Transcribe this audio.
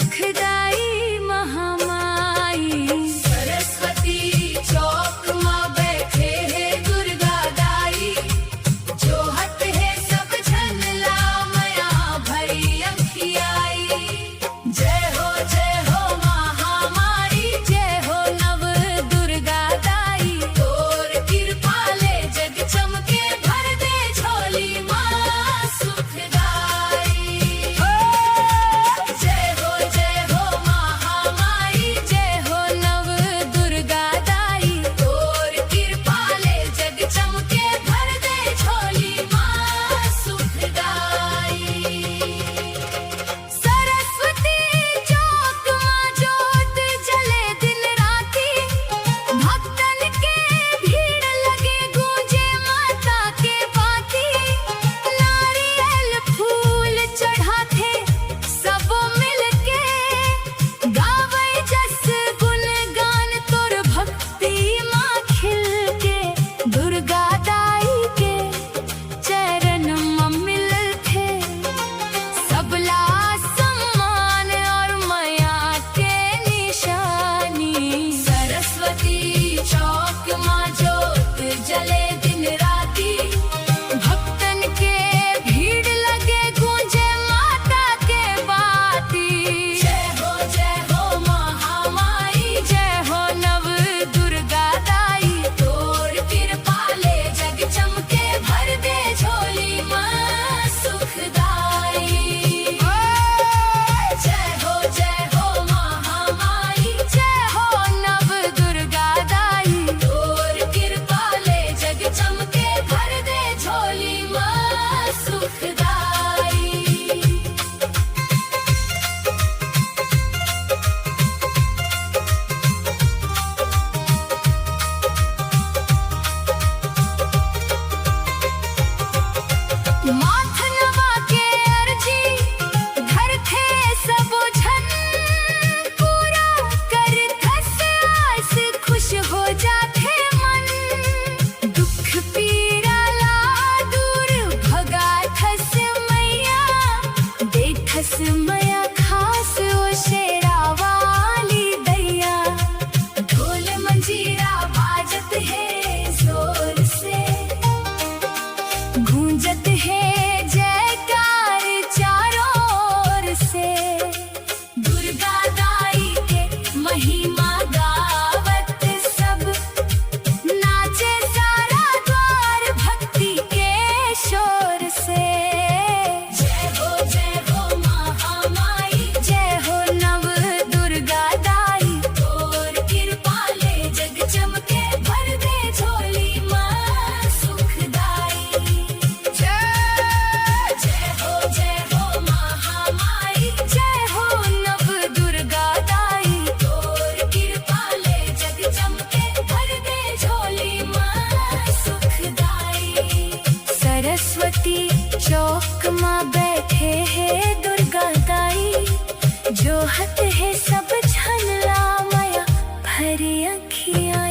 सुखदाई महामाई। सरस्वती चौक माँ बैठे है दुर्गा दाई, जो हट है सब झन ला मया भरी अखियाई। जय हो महामाई, जय हो नव दुर्गा दाई, तोर कृपा ले जग चमके भर दे झोली माँ सुखदाई। जय हो महामाई, जय हो नव दुर्गा दाई, तोर कृपा ले जग चमके भर दे झोली माँ सुखदाई। सरस्वती चौक माँ जोत जले दिन राती, भक्तन के भीड़ लगे गूंजे माता के बाती। नारियल फूल चढ़ाते सब मिलके, गावे जस गुणगान तोर भक्ति माँ खिलके। दुर्गा दाई के चरण में मिलते सबला सम्मान और माया के निशानी। सरस्वती चौक माँ जोत जले दिन राती, भक्तन के भीड़ लगे गूंजे माता के बाती। जय हो महामाई, जय हो नव दुर्गा दाई, तोर कृपा ले जग चमके भर दे झोली माँ सुखदाई। जय हो महामाई, जय हो नव दुर्गा दाई, तोर कृपा ले जग चमके भर दे झोली माँ सुखदाई। माथ नवा के अर्जी घर थे सब झन, पूरा कर थस आस खुश हो जाते मन। दुख पीड़ा ला दूर भगा थस मैया, देखस मैया खास ओ शेरा वाली दैया। ढोल मंजीरा बाजत है जोर से, गूंजत है जयकार चारों ओर से। दुर्गा दाई के महिमा गावत सब, नाचे सारा द्वार भक्ति के शोर से। जय हो महामाई, जय हो नव दुर्गा दाई, तोर कृपा ले जग चमके भर दे झोली माँ सुखदाई। जय हो महामाई, जय हो नव दुर्गा दाई, तोर कृपा ले जग चमके भर दे झोली माँ सुखदाई। सरस्वती चौक माँ बैठे है दुर्गा दाई, जो हट है सब झन ला मया भरी अखियाई।